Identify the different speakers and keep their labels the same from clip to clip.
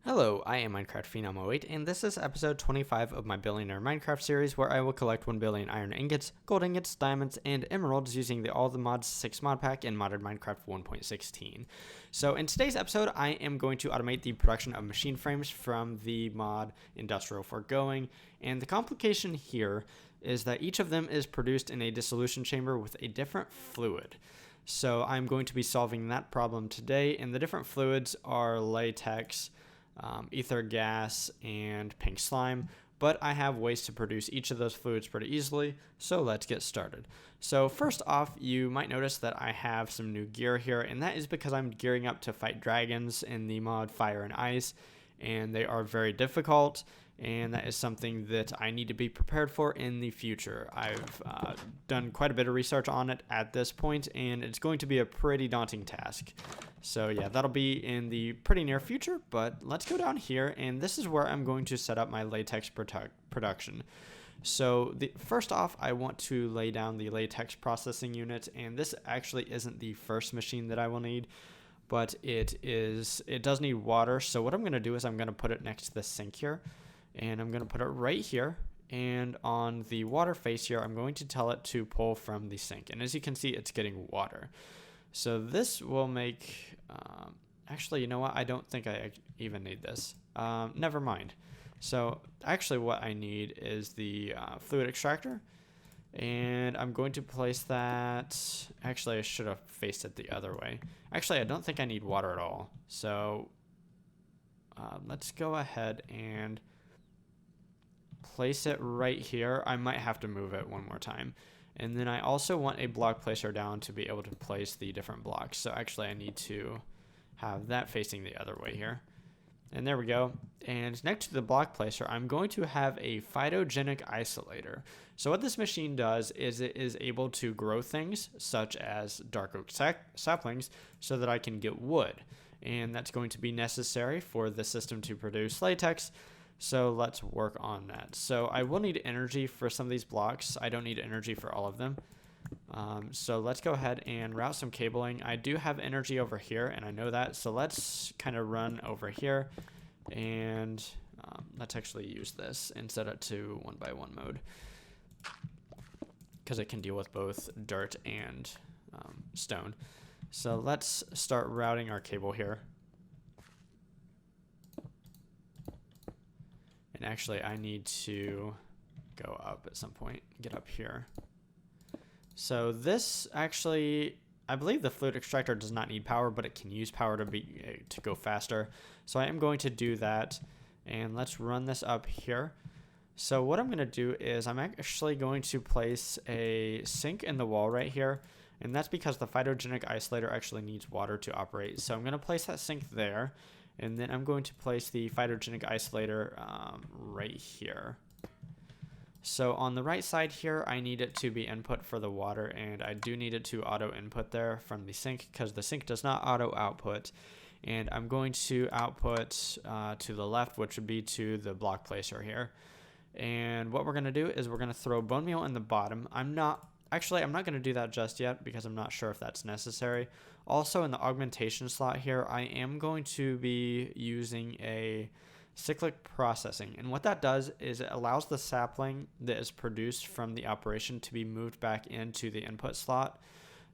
Speaker 1: Hello, I am Minecraft Phenom 08, and this is episode 25 of my Billionaire Minecraft series, where I will collect 1 billion iron ingots, gold ingots, diamonds, and emeralds using the All the Mods 6 mod pack in Modern Minecraft 1.16. So in today's episode, I am going to automate the production of machine frames from the mod Industrial Foregoing, and the complication here is that each of them is produced in a dissolution chamber with a different fluid. So I'm going to be solving that problem today, and the different fluids are latex, ether gas, and pink slime, but I have ways to produce each of those fluids pretty easily, so let's get started. So first off, you might notice that I have some new gear here, and that is because I'm gearing up to fight dragons in the mod Fire and Ice, and they are very difficult, and that is something that I need to be prepared for in the future. I've done quite a bit of research on it at this point, and it's going to be a pretty daunting task. So yeah, that'll be in the pretty near future, but let's go down here, and this is where I'm going to set up my latex production. So first off, I want to lay down the latex processing unit, and this actually isn't the first machine that I will need, but it does need water. So what I'm going to do is I'm going to put it next to the sink here, and I'm going to put it right here, and on the water face here, I'm going to tell it to pull from the sink, and as you can see, it's getting water. So this will make, actually, you know what? I don't think I even need this. Never mind. So actually what I need is the fluid extractor, and I'm going to place that, actually I should have faced it the other way. Actually, I don't think I need water at all. So let's go ahead and place it right here. I might have to move it one more time. And then I also want a block placer down to be able to place the different blocks. So actually I need to have that facing the other way here. And there we go. And next to the block placer, I'm going to have a phytogenic isolator. So what this machine does is it is able to grow things such as dark oak saplings so that I can get wood. And that's going to be necessary for the system to produce latex. So let's work on that. So I will need energy for some of these blocks. I don't need energy for all of them. So let's go ahead and route some cabling. I do have energy over here, and I know that. So let's kind of run over here, and let's actually use this and set it to 1x1 mode, because it can deal with both dirt and stone. So let's start routing our cable here. And actually, I need to go up at some point, get up here. So this actually, I believe the fluid extractor does not need power, but it can use power to go faster. So I am going to do that, and let's run this up here. So what I'm going to do is I'm actually going to place a sink in the wall right here, and that's because the phytogenic isolator actually needs water to operate. So I'm going to place that sink there. And then I'm going to place the phytogenic isolator right here. So on the right side here, I need it to be input for the water, and I do need it to auto input there from the sink because the sink does not auto output. And I'm going to output to the left, which would be to the block placer here. And what we're going to do is we're going to throw bone meal in the bottom. I'm not going to do that just yet because I'm not sure if that's necessary. Also, in the augmentation slot here, I am going to be using a cyclic processing. And what that does is it allows the sapling that is produced from the operation to be moved back into the input slot.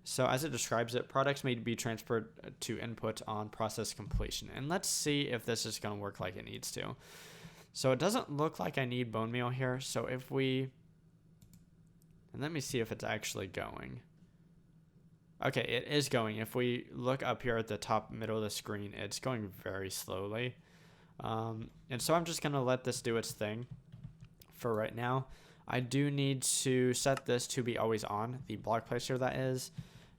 Speaker 1: So as it describes it, products may be transferred to input on process completion. And let's see if this is going to work like it needs to. So it doesn't look like I need bone meal here. So if we... And let me see if it's actually going. Okay, it is going. If we look up here at the top middle of the screen, it's going very slowly. And so I'm just going to let this do its thing for right now. I do need to set this to be always on, the block placer that is.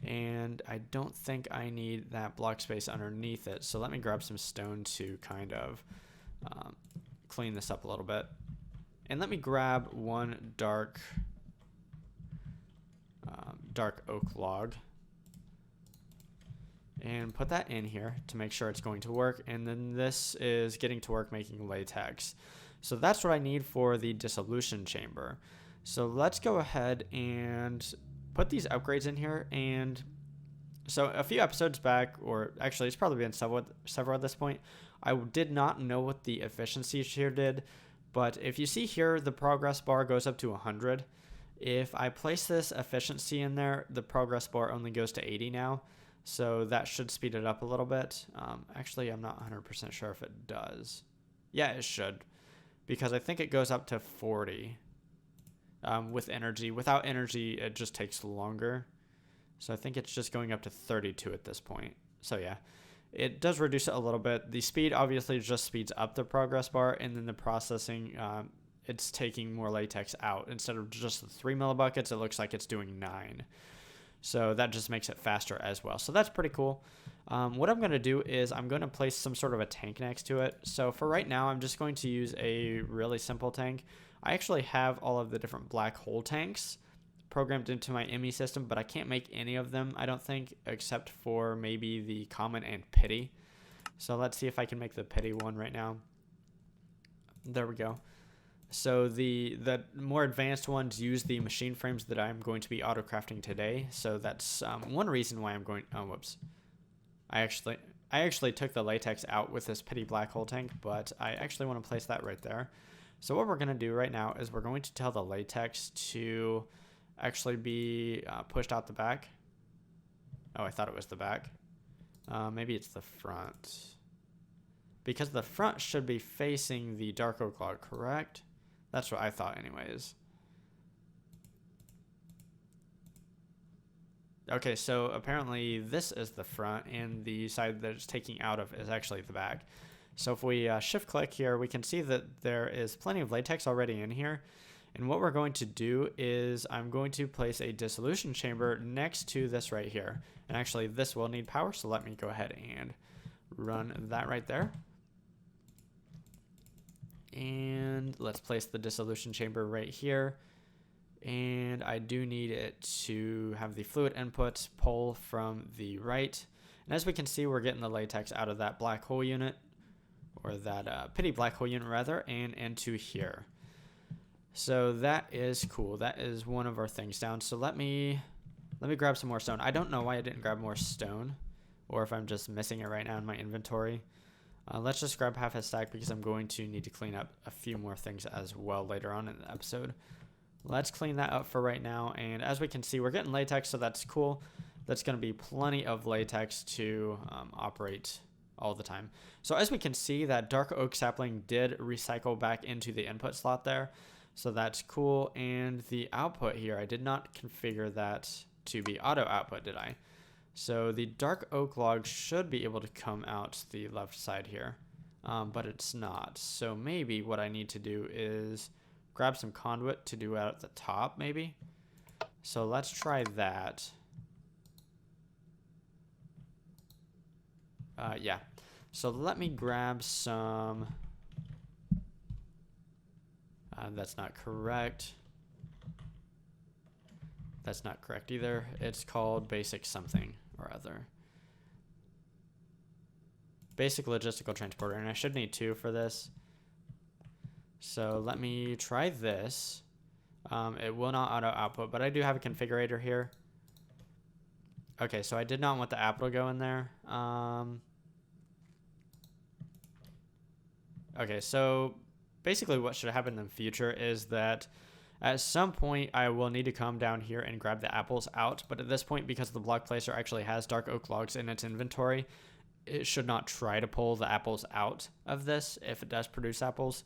Speaker 1: And I don't think I need that block space underneath it. So let me grab some stone to kind of clean this up a little bit. And let me grab one dark oak log and put that in here to make sure it's going to work. And then this is getting to work making latex. So that's what I need for the dissolution chamber. So let's go ahead and put these upgrades in here. And so a few episodes back, or actually it's probably been several at this point, I did not know what the efficiency here did, but if you see here, the progress bar goes up to 100. If I place this efficiency in there, the progress bar only goes to 80 now. So that should speed it up a little bit. Actually, I'm not 100% sure if it does. Yeah, it should, because I think it goes up to 40 with energy. Without energy, it just takes longer. So I think it's just going up to 32 at this point. So yeah, it does reduce it a little bit. The speed obviously just speeds up the progress bar, and then the processing, it's taking more latex out. Instead of just the 3 millibuckets, it looks like it's doing 9. So that just makes it faster as well. So that's pretty cool. What I'm going to do is I'm going to place some sort of a tank next to it. So for right now, I'm just going to use a really simple tank. I actually have all of the different black hole tanks programmed into my ME system, but I can't make any of them, I don't think, except for maybe the common and pity. So let's see if I can make the pity one right now. There we go. So the more advanced ones use the machine frames that I'm going to be auto crafting today. So that's one reason why I'm going. Oh, whoops! I actually took the latex out with this pity black hole tank, but I actually want to place that right there. So what we're going to do right now is we're going to tell the latex to actually be pushed out the back. Oh, I thought it was the back. Maybe it's the front, because the front should be facing the dark oak log, correct? That's what I thought anyways. Okay, so apparently this is the front, and the side that it's taking out of is actually the back. So if we shift click here, we can see that there is plenty of latex already in here. And what we're going to do is I'm going to place a dissolution chamber next to this right here. And actually this will need power, so let me go ahead and run that right there. And let's place the dissolution chamber right here. And I do need it to have the fluid input pull from the right. And as we can see, we're getting the latex out of that black hole unit, or that pity black hole unit rather, and into here. So that is cool. That is one of our things down. So let me grab some more stone. I don't know why I didn't grab more stone, or if I'm just missing it right now in my inventory. Let's just grab half a stack, because I'm going to need to clean up a few more things as well later on in the episode. Let's clean that up for right now. And as we can see, we're getting latex, so that's cool. That's going to be plenty of latex to operate all the time. So as we can see, that dark oak sapling did recycle back into the input slot there. So that's cool. And the output here, I did not configure that to be auto output, did I? So the dark oak log should be able to come out the left side here, but it's not. So maybe what I need to do is grab some conduit to do out at the top, maybe. So let's try that. Yeah. So let me grab some. That's not correct. That's not correct either. It's called basic something or other. Basic logistical transporter, and I should need 2 for this. So let me try this. It will not auto output, but I do have a configurator here. Okay, so I did not want the apple to go in there. Okay, so basically what should happen in the future is that at some point I will need to come down here and grab the apples out, but at this point, because the block placer actually has dark oak logs in its inventory, it should not try to pull the apples out of this if it does produce apples.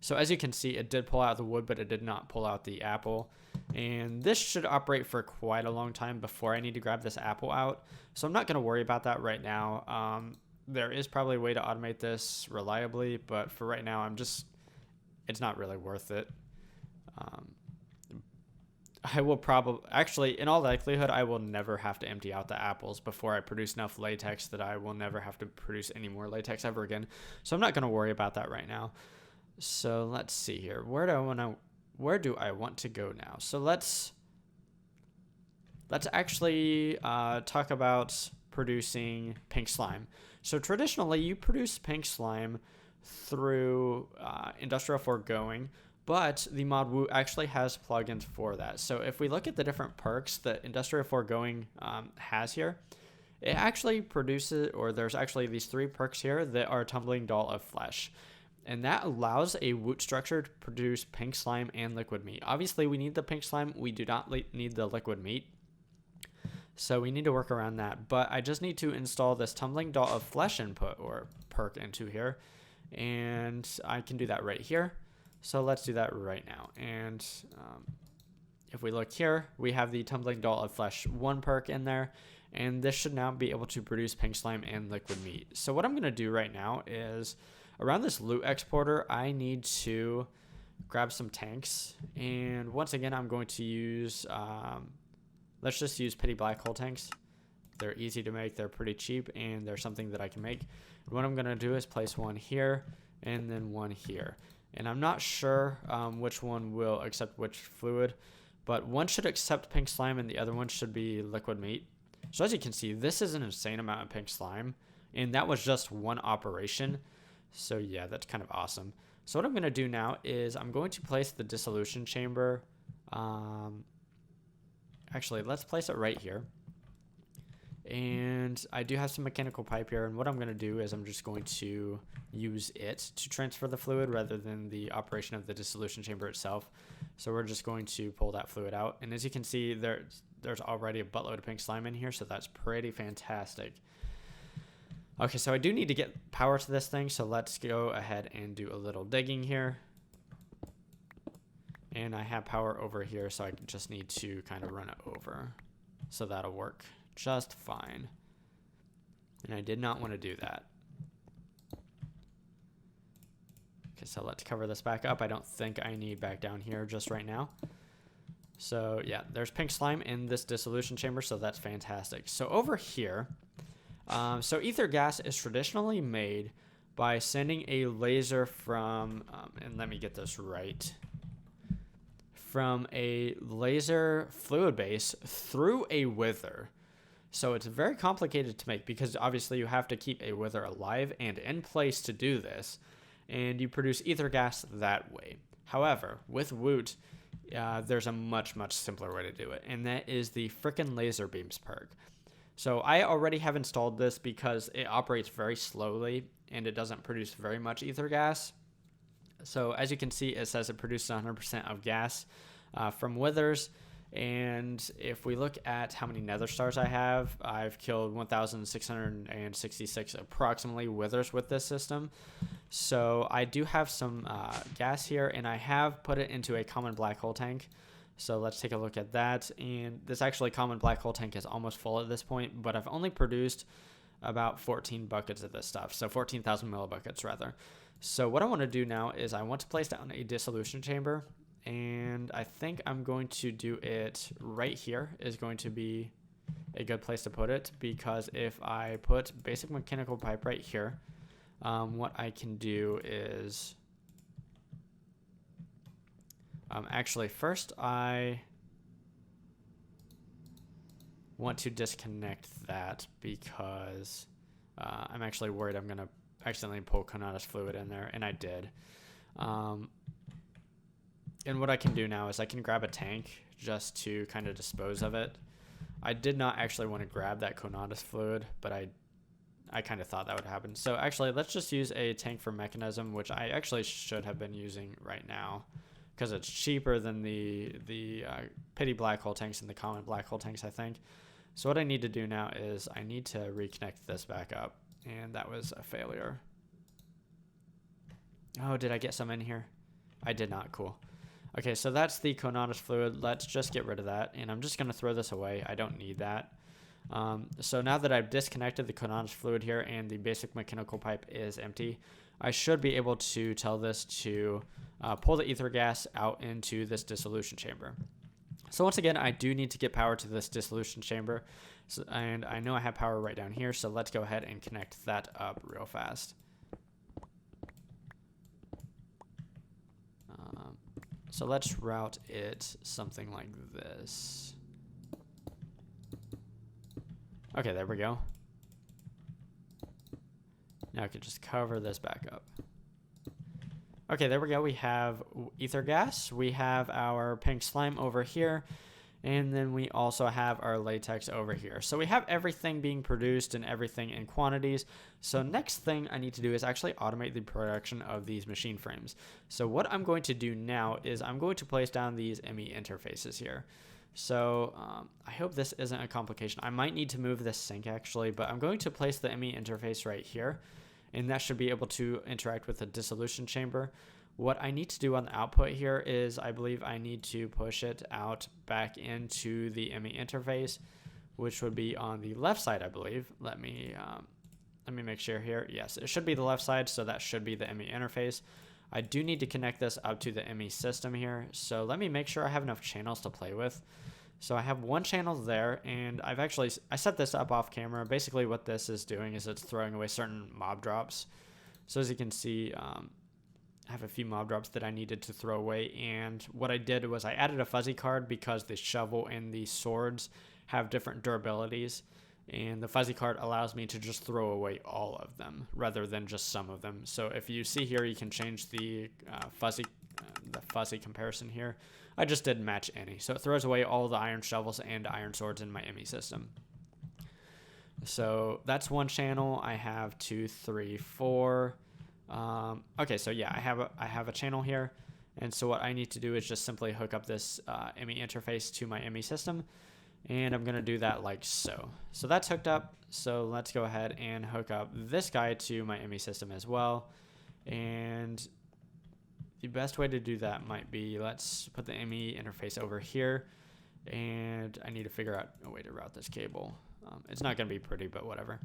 Speaker 1: So as you can see, it did pull out the wood, but it did not pull out the apple. And this should operate for quite a long time before I need to grab this apple out. So I'm not going to worry about that right now. There is probably a way to automate this reliably, but for right now, it's not really worth it. I will actually, in all likelihood, I will never have to empty out the apples before I produce enough latex that I will never have to produce any more latex ever again. So I'm not going to worry about that right now. So let's see here. Where do I want to go now? So let's actually talk about producing pink slime. So traditionally, you produce pink slime through industrial foregoing, but the mod Woo actually has plugins for that. So if we look at the different perks that industrial foregoing has here, it actually produces, or there's actually these 3 perks here that are tumbling doll of flesh. And that allows a woot structure to produce pink slime and liquid meat. Obviously, we need the pink slime. We do not need the liquid meat. So we need to work around that. But I just need to install this tumbling doll of flesh input or perk into here. And I can do that right here. So let's do that right now. And if we look here, we have the tumbling doll of flesh 1 perk in there. And this should now be able to produce pink slime and liquid meat. So what I'm going to do right now is, around this loot exporter, I need to grab some tanks. And once again, I'm going to use, let's just use pity black hole tanks. They're easy to make, they're pretty cheap, and they're something that I can make. And what I'm going to do is place 1 here and then 1 here. And I'm not sure which one will accept which fluid, but one should accept pink slime and the other one should be liquid meat. So as you can see, this is an insane amount of pink slime, and that was just 1 operation. So yeah, that's kind of awesome. So what I'm going to do now is I'm going to place the dissolution chamber. Actually, let's place it right here. And I do have some mechanical pipe here, and what I'm going to do is I'm just going to use it to transfer the fluid rather than the operation of the dissolution chamber itself. So we're just going to pull that fluid out, and as you can see, there's already a buttload of pink slime in here, so that's pretty fantastic. Okay, so I do need to get power to this thing, so let's go ahead and do a little digging here. And I have power over here, so I just need to kind of run it over. So that'll work just fine. And I did not want to do that. Okay, so let's cover this back up. I don't think I need back down here just right now. So yeah, there's pink slime in this dissolution chamber, so that's fantastic. So over here, so ether gas is traditionally made by sending a laser from, and let me get this right, from a laser fluid base through a wither. So it's very complicated to make because obviously you have to keep a wither alive and in place to do this, and you produce ether gas that way. However, with woot, there's a much simpler way to do it, and that is the frickin' laser beams perk. So I already have installed this because it operates very slowly and it doesn't produce very much ether gas. So as you can see, it says it produces 100% of gas from withers. And if we look at how many nether stars I have, I've killed 1,666 approximately withers with this system. So I do have some gas here, and I have put it into a common black hole tank. So let's take a look at that. And this actually common black hole tank is almost full at this point, but I've only produced about 14 buckets of this stuff. So 14,000 millibuckets rather. So what I want to do now is I want to place down a dissolution chamber, and I think I'm going to do it right here is going to be a good place to put it, because if I put basic mechanical pipe right here, what I can do is actually first I want to disconnect that because I'm actually worried I'm going to accidentally pull Conatus fluid in there, and I did. And what I can do now is I can grab a tank just to kind of dispose of it. I did not actually want to grab that Conatus fluid, but I kind of thought that would happen. So actually, let's just use a tank for mechanism, which I actually should have been using right now because it's cheaper than the pity black hole tanks and the common black hole tanks, I think. So what I need to do now is I need to reconnect this back up, and that was a failure. Oh, did I get some in here? I did not. Cool. Okay, so that's the Conatus fluid. Let's just get rid of that, and I'm just going to throw this away. I don't need that. So now that I've disconnected the Conatus fluid here and the basic mechanical pipe is empty, I should be able to tell this to pull the ether gas out into this dissolution chamber. So once again, I do need to get power to this dissolution chamber, and I know I have power right down here, so let's go ahead and connect that up real fast. So let's route it something like this. Okay, there we go. Now I can just cover this back up. Okay, there we go. We have ether gas. We have our pink slime over here. And then we also have our latex over here. So we have everything being produced and everything in quantities. So next thing I need to do is actually automate the production of these machine frames. So what I'm going to do now is I'm going to place down these ME interfaces here. So I hope this isn't a complication. I might need to move this sink actually, but I'm going to place the ME interface right here, and that should be able to interact with the dissolution chamber. What I need to do on the output here is I believe I need to push it out back into the ME interface, which would be on the left side, I believe. Let me make sure here. Yes, it should be the left side, so that should be the ME interface. I do need to connect this up to the ME system here, so let me make sure I have enough channels to play with. So I have one channel there, and I set this up off camera. Basically what this is doing is it's throwing away certain mob drops. So as you can see, I have a few mob drops that I needed to throw away, and what I did was I added a fuzzy card because the shovel and the swords have different durabilities, and the fuzzy card allows me to just throw away all of them rather than just some of them. So if you see here, you can change the fuzzy comparison here. I just didn't match any, so it throws away all the iron shovels and iron swords in my ME system. So that's one channel. I have 2, 3, 4. Okay, so yeah, I have a channel here, and so what I need to do is just simply hook up this ME interface to my ME system, and I'm gonna do that like so. So that's hooked up. So let's go ahead and hook up this guy to my ME system as well. And the best way to do that might be, let's put the ME interface over here, and I need to figure out a way to route this cable. It's not gonna be pretty, but whatever.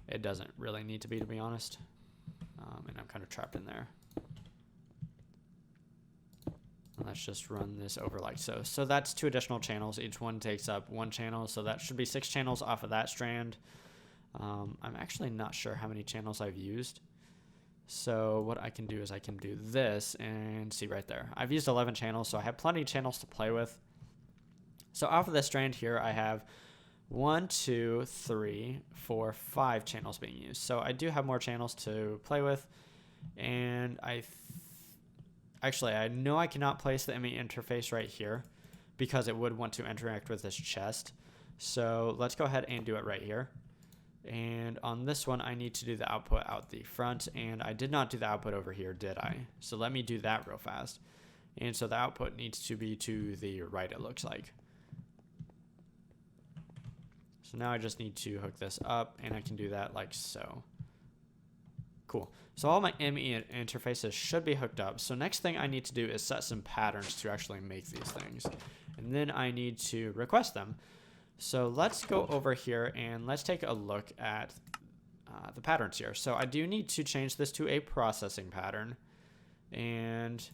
Speaker 1: It doesn't really need to be honest. And I'm kind of trapped in there. Let's just run this over like so. So that's 2 additional channels. Each one takes up 1 channel, so that should be 6 channels off of that strand. I'm actually not sure how many channels I've used. So what I can do is I can do this and see right there. I've used 11 channels, so I have plenty of channels to play with. So off of this strand here, I have 1, 2, 3, 4, 5 channels being used. So I do have more channels to play with, and actually I know I cannot place the ME interface right here because it would want to interact with this chest. So let's go ahead and do it right here. And on this one, I need to do the output out the front, and I did not do the output over here, did I? So let me do that real fast. And so the output needs to be to the right, it looks like. So now I just need to hook this up, and I can do that like so. Cool. So all my ME interfaces should be hooked up. So next thing I need to do is set some patterns to actually make these things. And then I need to request them. So let's go over here and let's take a look at the patterns here. So I do need to change this to a processing pattern. And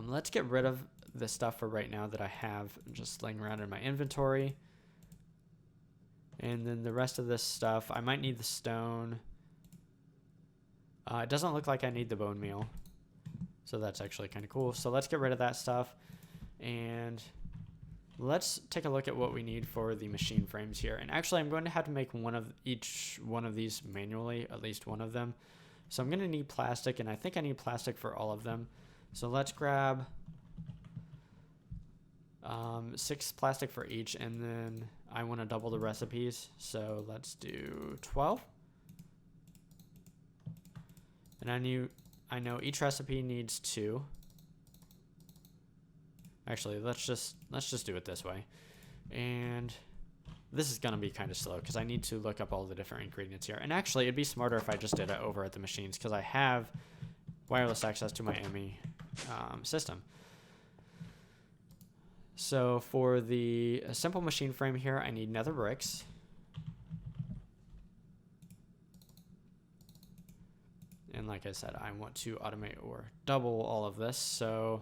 Speaker 1: let's get rid of the stuff for right now that I have just laying around in my inventory. And then the rest of this stuff, I might need the stone. It doesn't look like I need the bone meal. So that's actually kind of cool. So let's get rid of that stuff. And let's take a look at what we need for the machine frames here. And actually, I'm going to have to make each one of these manually, at least one of them. So I'm going to need plastic, and I think I need plastic for all of them. So let's grab 6 plastic for each, and then I want to double the recipes, so let's do 12. And I know each recipe needs 2. Actually, let's just do it this way. And this is gonna be kind of slow because I need to look up all the different ingredients here. And actually, it'd be smarter if I just did it over at the machines because I have wireless access to my ME system. So for the simple machine frame here, I need nether bricks. And like I said, I want to automate or double all of this. So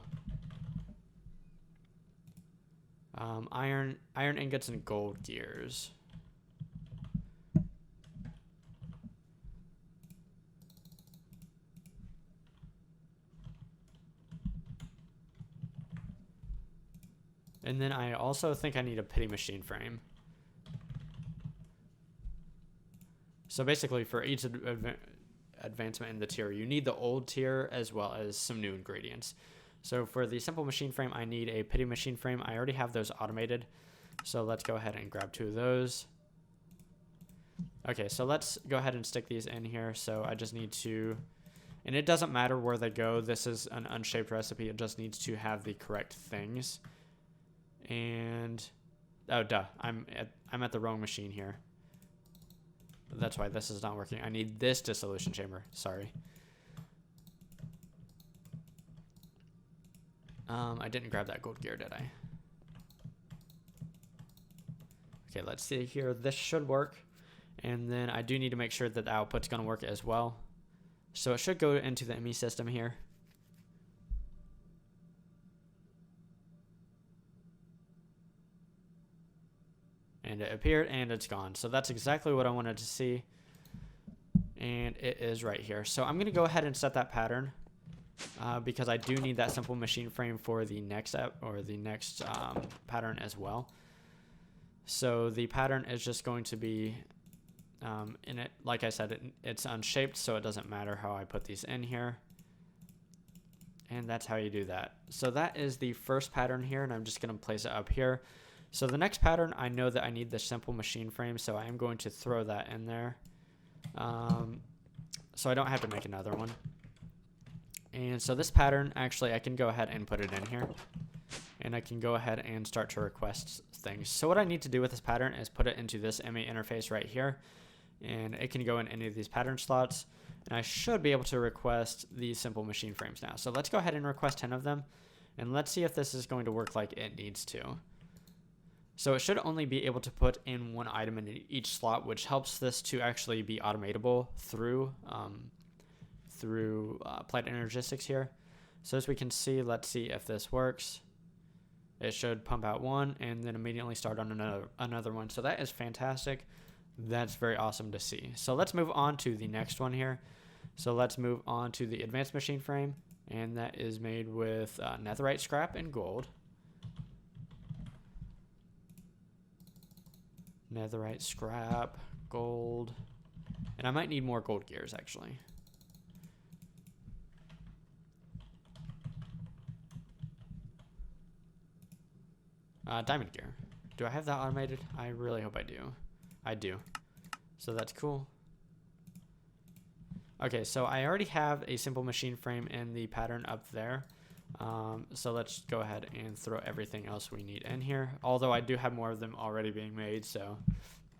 Speaker 1: iron ingots and gold gears. And then I also think I need a pity machine frame. So basically for each advancement in the tier, you need the old tier as well as some new ingredients. So for the simple machine frame, I need a pity machine frame. I already have those automated. So let's go ahead and grab 2 of those. Okay, so let's go ahead and stick these in here. So I just need to, and it doesn't matter where they go. This is an unshaped recipe. It just needs to have the correct things. And, oh, duh, I'm at the wrong machine here. That's why this is not working. I need this dissolution chamber. Sorry. I didn't grab that gold gear, did I? Okay, let's see here. This should work. And then I do need to make sure that the output's going to work as well. So it should go into the ME system here. And it appeared and it's gone. So that's exactly what I wanted to see. And it is right here. So I'm going to go ahead and set that pattern because I do need that simple machine frame for the next pattern as well. So the pattern is just going to be in it, like I said, it's unshaped, so it doesn't matter how I put these in here. And that's how you do that. So that is the first pattern here, and I'm just going to place it up here. So the next pattern, I know that I need the simple machine frame, so I am going to throw that in there. So I don't have to make another one. And so this pattern, actually, I can go ahead and put it in here. And I can go ahead and start to request things. So what I need to do with this pattern is put it into this ME interface right here. And it can go in any of these pattern slots. And I should be able to request these simple machine frames now. So let's go ahead and request 10 of them. And let's see if this is going to work like it needs to. So it should only be able to put in 1 item in each slot, which helps this to actually be automatable through Applied Energistics here. So as we can see, let's see if this works. It should pump out 1 and then immediately start on another one. So that is fantastic. That's very awesome to see. So let's move on to the next one here. So let's move on to the advanced machine frame, and that is made with netherite scrap and gold. Netherite scrap, gold, and I might need more gold gears actually. Diamond gear. Do I have that automated? I really hope I do. I do. So that's cool. Okay, so I already have a simple machine frame in the pattern up there. So let's go ahead and throw everything else we need in here. Although I do have more of them already being made, so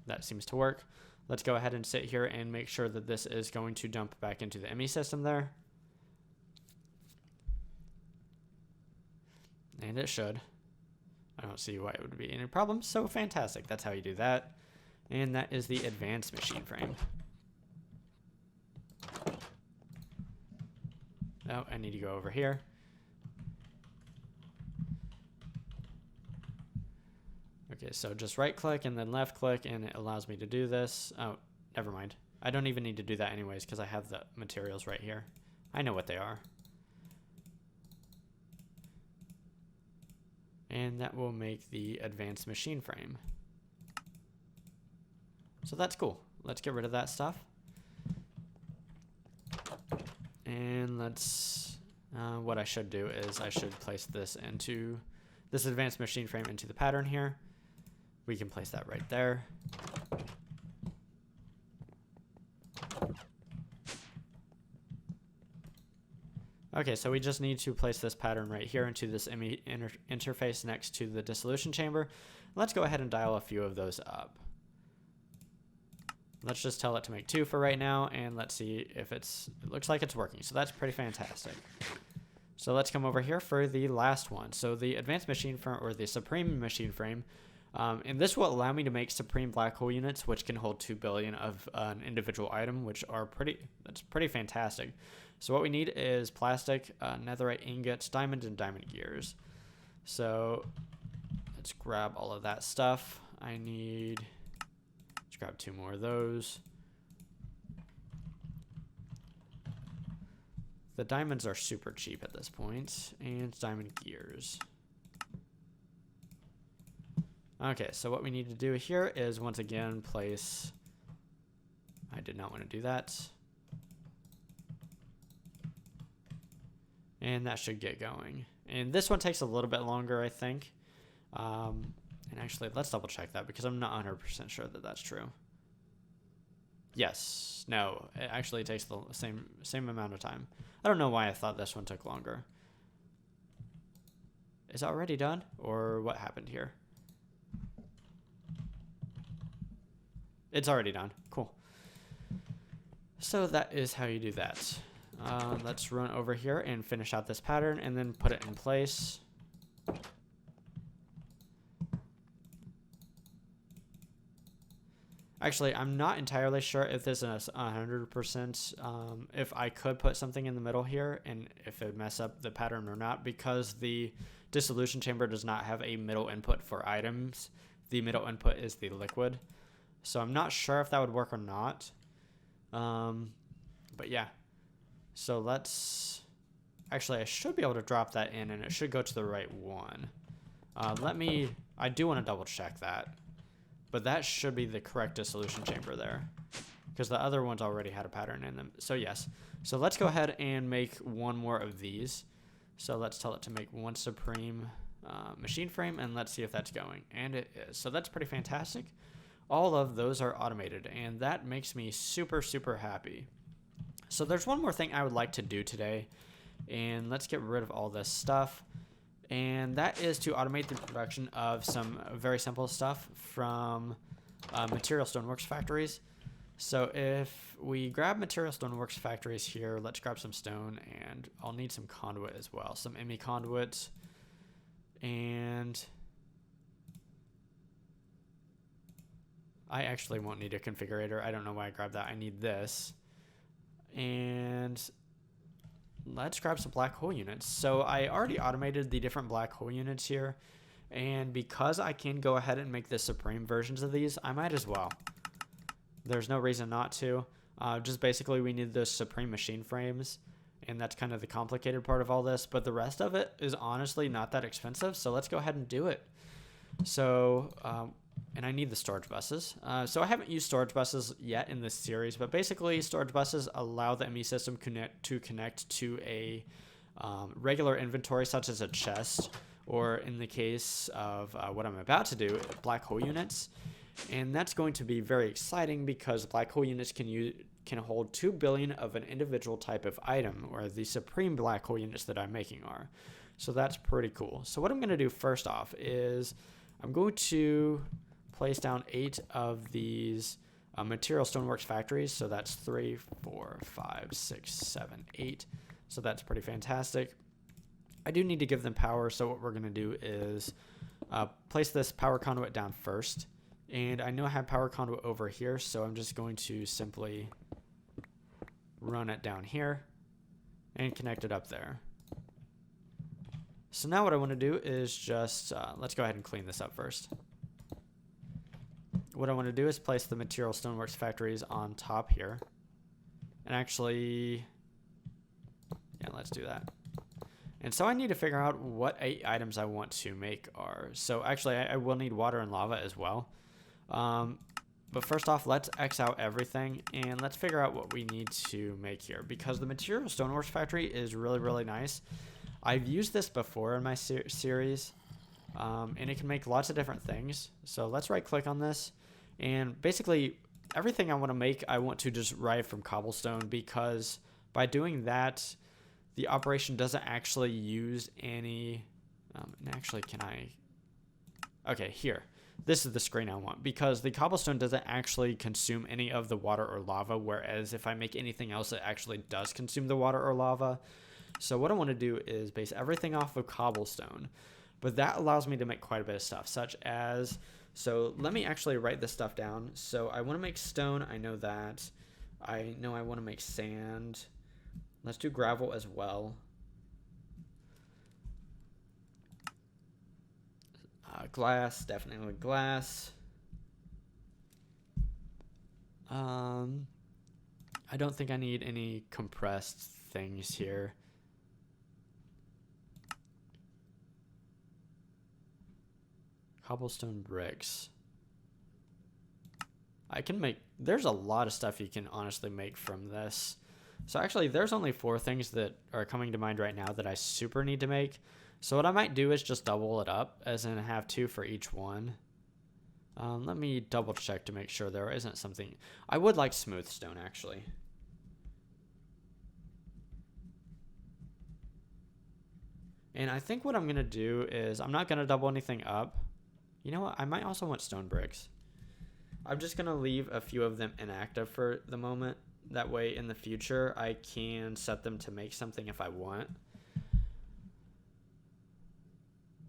Speaker 1: that seems to work. Let's go ahead and sit here and make sure that this is going to dump back into the ME system there. And it should. I don't see why it would be any problem. So fantastic. That's how you do that. And that is the advanced machine frame. Oh, I need to go over here. Okay, so just right click and then left click and it allows me to do this. Oh, never mind. I don't even need to do that anyways because I have the materials right here. I know what they are. And that will make the advanced machine frame. So that's cool. Let's get rid of that stuff. And let's, what I should do is I should place this into this advanced machine frame into the pattern here. We can place that right there. Okay, so we just need to place this pattern right here into this ME interface next to the dissolution chamber. Let's go ahead and dial a few of those up. Let's just tell it to make 2 for right now, and let's see if it looks like it's working. So that's pretty fantastic. So let's come over here for the last one. So the advanced machine frame, or the supreme machine frame, and this will allow me to make supreme black hole units, which can hold 2 billion of an individual item, which are that's pretty fantastic. So what we need is plastic, netherite ingots, diamond, and diamond gears. So let's grab all of that stuff. Let's grab 2 more of those. The diamonds are super cheap at this point, and diamond gears. Okay, so what we need to do here is once again place, I did not want to do that. And that should get going. And this one takes a little bit longer, I think. And actually, let's double check that because I'm not 100% sure that that's true. Yes. No, it actually takes the same amount of time. I don't know why I thought this one took longer. Is it already done? Or what happened here? It's already done. Cool. So that is how you do that. Let's run over here and finish out this pattern and then put it in place. Actually, I'm not entirely sure if this is 100%, if I could put something in the middle here and if it would mess up the pattern or not, because the dissolution chamber does not have a middle input for items. The middle input is the liquid. So I'm not sure if that would work or not. But yeah. So let's... Actually, I should be able to drop that in and it should go to the right one. I do want to double check that. But that should be the correct dissolution chamber there, because the other ones already had a pattern in them. So yes. So let's go ahead and make one more of these. So let's tell it to make one supreme machine frame, and let's see if that's going. And it is. So that's pretty fantastic. All of those are automated, and that makes me super, super happy. So there's one more thing I would like to do today, and let's get rid of all this stuff. And that is to automate the production of some very simple stuff from material stoneworks factories. So if we grab material stoneworks factories here, let's grab some stone, and I'll need some conduit as well, some ME conduit. And I actually won't need a configurator. I don't know why I grabbed that. I need this. And let's grab some black hole units. So I already automated the different black hole units here, and because I can go ahead and make the supreme versions of these, I might as well. There's no reason not to. Just basically we need those supreme machine frames, and that's kind of the complicated part of all this, but the rest of it is honestly not that expensive, so let's go ahead and do it. So and I need the storage buses. So I haven't used storage buses yet in this series, but basically storage buses allow the ME system to connect to a regular inventory, such as a chest, or in the case of what I'm about to do, black hole units. And that's going to be very exciting because black hole units can hold 2 billion of an individual type of item, or the supreme black hole units that I'm making are. So that's pretty cool. So what I'm going to do first off is I'm going to place down 8 of these material stoneworks factories. So that's 3, 4, 5, 6, 7, 8. So that's pretty fantastic. I do need to give them power. So what we're going to do is place this power conduit down first. And I know I have power conduit over here. So I'm just going to simply run it down here and connect it up there. So now what I want to do is just, let's go ahead and clean this up first. What I want to do is place the material stoneworks factories on top here. And actually, yeah, let's do that. And so I need to figure out what 8 items I want to make are. So actually, I will need water and lava as well. But first off, let's X out everything and let's figure out what we need to make here, because the material stoneworks factory is really, really nice. I've used this before in my series, and it can make lots of different things. So let's right click on this, and basically everything I want to make, I want to just derive from cobblestone, because by doing that, the operation doesn't actually use any, and actually okay, here. This is the screen I want, because the cobblestone doesn't actually consume any of the water or lava, whereas if I make anything else, it actually does consume the water or lava. So what I want to do is base everything off of cobblestone, but that allows me to make quite a bit of stuff, such as, so let me actually write this stuff down. So I want to make stone. I know that. I know I want to make sand. Let's do gravel as well. Glass, definitely glass. I don't think I need any compressed things here. Cobblestone bricks. I can make, there's a lot of stuff you can honestly make from this. So actually, there's only 4 things that are coming to mind right now that I super need to make. So what I might do is just double it up, as in have 2 for each one. Let me double check to make sure there isn't something. I would like smooth stone, actually. And I think what I'm going to do is I'm not going to double anything up. You know what? I might also want stone bricks. I'm just going to leave a few of them inactive for the moment. That way in the future I can set them to make something if I want.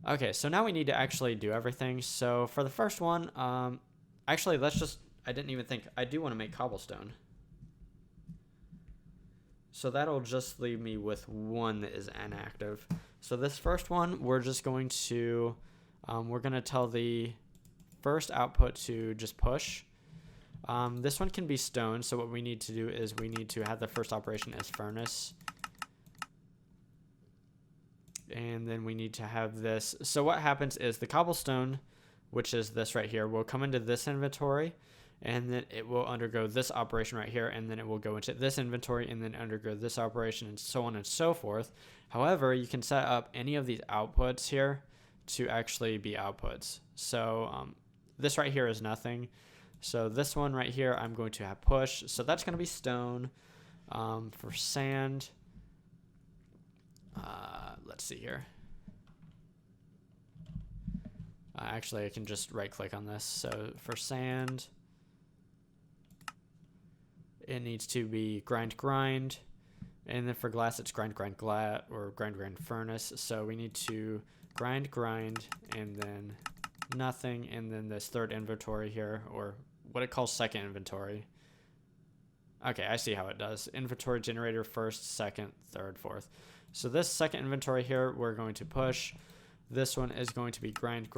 Speaker 1: Okay, so now we need to actually do everything. So for the first one, actually I didn't even think, I do want to make cobblestone. So that'll just leave me with 1 that is inactive. So this first one, we're just going to, we're going to tell the first output to just push. This one can be stone, so what we need to do is we need to have the first operation as furnace. And then we need to have this. So what happens is the cobblestone, which is this right here, will come into this inventory, and then it will undergo this operation right here, and then it will go into this inventory and then undergo this operation, and so on and so forth. However, you can set up any of these outputs here to actually be outputs. So this right here is nothing. So this one right here, I'm going to have push. So that's going to be stone. For sand, let's see here. Actually, I can just right click on this. So for sand, it needs to be grind. And then for glass, it's grind glass or grind furnace. So we need to grind, and then nothing. And then this third inventory here, or what it calls second inventory. Okay, I see how it does. Inventory generator first, second, third, fourth. So this second inventory here, we're going to push. This one is going to be grind,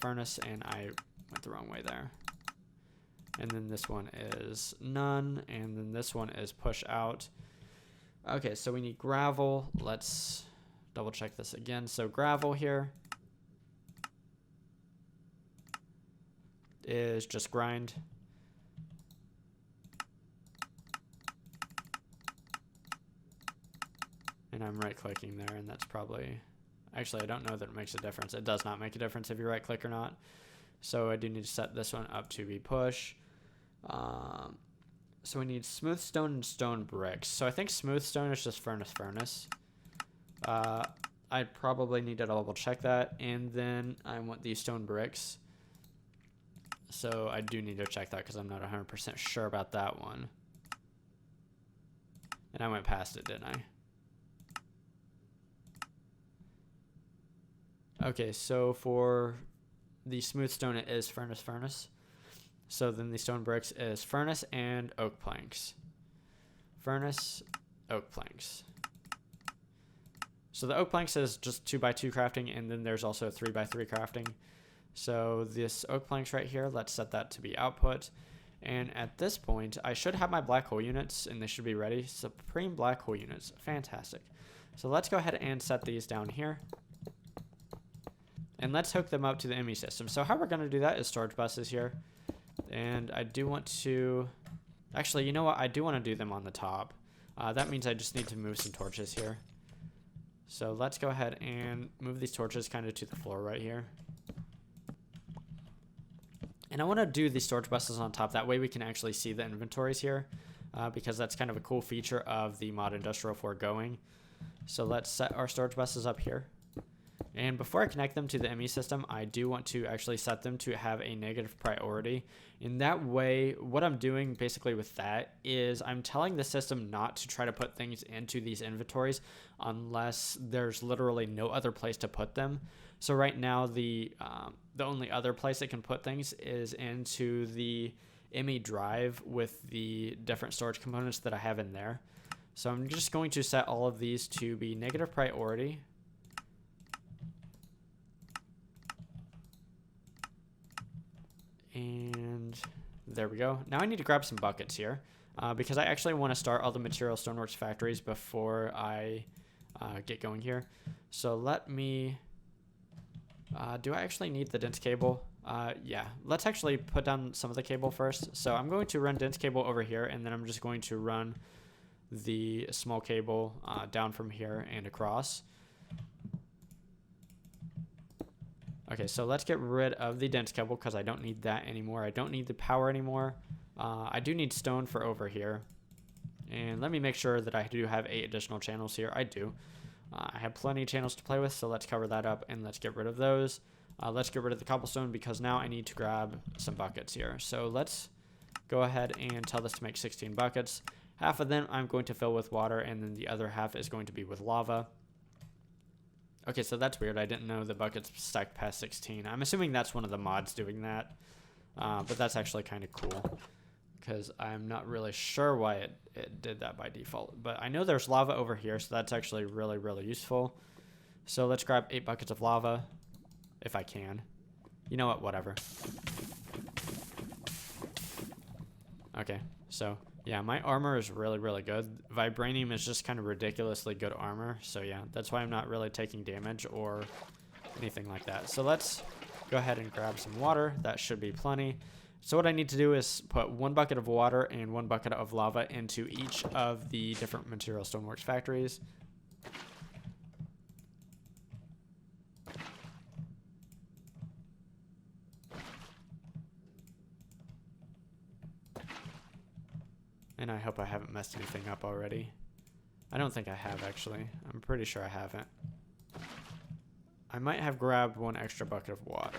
Speaker 1: furnace, and I went the wrong way there. And then this one is none, and then this one is push out. Okay, so we need gravel. Let's double check this again. So gravel here is just grind. And I'm right clicking there, and that's probably, actually I don't know that it makes a difference. It does not make a difference if you right click or not. So I do need to set this one up to be push. So we need smooth stone and stone bricks. So I think smooth stone is just furnace. I probably need to double check that. And then I want these stone bricks. So I do need to check that because I'm not 100% sure about that one. And I went past it, didn't I? Okay, so for the smooth stone, it is furnace. So then the stone bricks is furnace and oak planks. Furnace, oak planks. So the oak planks is just 2x2 crafting, and then there's also 3x3 crafting. So this oak planks right here, let's set that to be output. And at this point, I should have my black hole units, and they should be ready. Supreme black hole units, fantastic. So let's go ahead and set these down here. And let's hook them up to the ME system. So how we're going to do that is storage buses here. And I do want to, actually, you know what? I do want to do them on the top. That means I just need to move some torches here. So let's go ahead and move these torches kind of to the floor right here. And I want to do the storage buses on top. That way we can actually see the inventories here, because that's kind of a cool feature of the mod industrial foregoing. So let's set our storage buses up here. And before I connect them to the ME system, I do want to actually set them to have a negative priority. In that way, what I'm doing basically with that is I'm telling the system not to try to put things into these inventories unless there's literally no other place to put them. So right now, the only other place it can put things is into the ME drive with the different storage components that I have in there. So I'm just going to set all of these to be negative priority. And there we go. Now I need to grab some buckets here because I actually want to start all the material stoneworks factories before I get going here. So let me, do I actually need the dense cable? Yeah, let's actually put down some of the cable first. So I'm going to run dense cable over here, and then I'm just going to run the small cable down from here and across. Okay, so let's get rid of the dense cable because I don't need that anymore. I don't need the power anymore. I do need stone for over here. And let me make sure that I do have 8 additional channels here. I do. I have plenty of channels to play with, so let's cover that up and let's get rid of those. Let's get rid of the cobblestone because now I need to grab some buckets here. So let's go ahead and tell this to make 16 buckets. Half of them I'm going to fill with water, and then the other half is going to be with lava. Okay, so that's weird. I didn't know the buckets stacked past 16. I'm assuming that's one of the mods doing that, but that's actually kind of cool because I'm not really sure why it did that by default. But I know there's lava over here, so that's actually really, really useful. So let's grab 8 buckets of lava if I can. You know what? Whatever. Okay, so yeah, my armor is really, really good. Vibranium is just kind of ridiculously good armor. So yeah, that's why I'm not really taking damage or anything like that. So let's go ahead and grab some water. That should be plenty. So what I need to do is put 1 bucket of water and 1 bucket of lava into each of the different material stoneworks factories. And I hope I haven't messed anything up already. I don't think I have, actually. I'm pretty sure I haven't. I might have grabbed 1 extra bucket of water.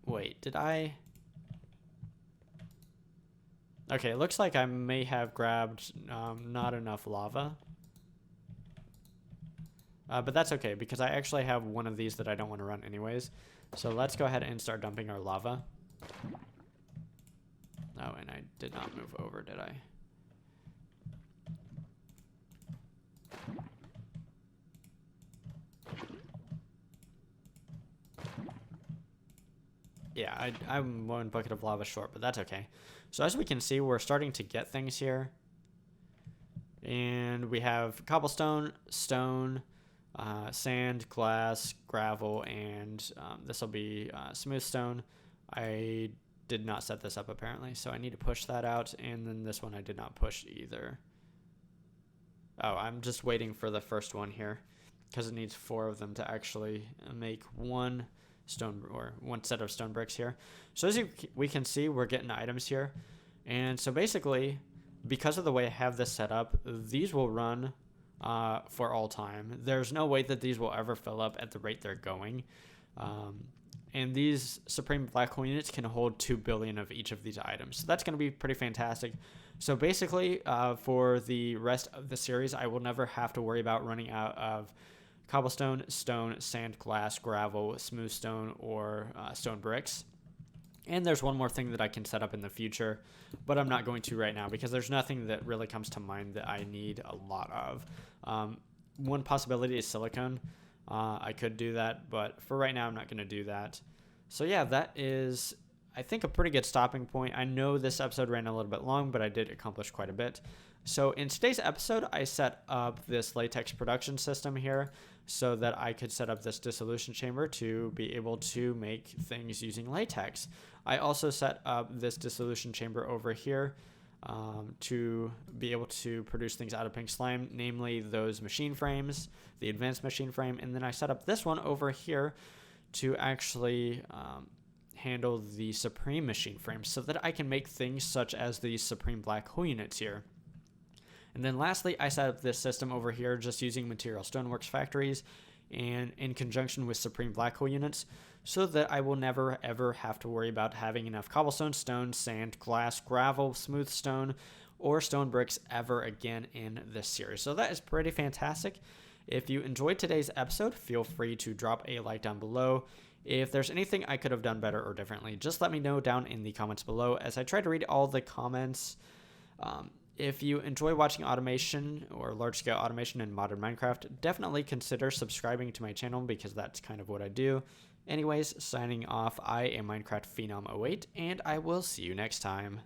Speaker 1: Wait, did I? Okay, it looks like I may have grabbed not enough lava. But that's okay, because I actually have 1 of these that I don't want to run anyways. So let's go ahead and start dumping our lava. Oh, and I did not move over, did I? Yeah, I'm 1 bucket of lava short, but that's okay. So as we can see, we're starting to get things here. And we have cobblestone, stone, sand, glass, gravel, and this will be smooth stone. I did not set this up apparently, so I need to push that out, and then this one I did not push either. Oh, I'm just waiting for the first one here because it needs 4 of them to actually make 1 stone or 1 set of stone bricks here. So as we can see, we're getting items here, and so basically because of the way I have this set up, these will run for all time. There's no way that these will ever fill up at the rate they're going. And these Supreme Black Hole units can hold 2 billion of each of these items. So that's going to be pretty fantastic. So basically, for the rest of the series, I will never have to worry about running out of cobblestone, stone, sand, glass, gravel, smooth stone, or stone bricks. And there's one more thing that I can set up in the future, but I'm not going to right now because there's nothing that really comes to mind that I need a lot of. One possibility is silicone. I could do that, but for right now, I'm not going to do that. So yeah, that is, I think, a pretty good stopping point. I know this episode ran a little bit long, but I did accomplish quite a bit. So in today's episode, I set up this latex production system here so that I could set up this dissolution chamber to be able to make things using latex. I also set up this dissolution chamber over here to be able to produce things out of pink slime, namely those machine frames, the advanced machine frame, and then I set up this one over here to actually handle the supreme machine frame so that I can make things such as the supreme black hole units here. And then lastly, I set up this system over here just using material stoneworks factories and in conjunction with supreme black hole units so that I will never ever have to worry about having enough cobblestone, stone, sand, glass, gravel, smooth stone, or stone bricks ever again in this series. So that is pretty fantastic. If you enjoyed today's episode, feel free to drop a like down below. If there's anything I could have done better or differently, just let me know down in the comments below as I try to read all the comments. If you enjoy watching automation or large-scale automation in modern Minecraft, definitely consider subscribing to my channel because that's kind of what I do. Anyways, signing off, I am Minecraft Phenom 08, and I will see you next time.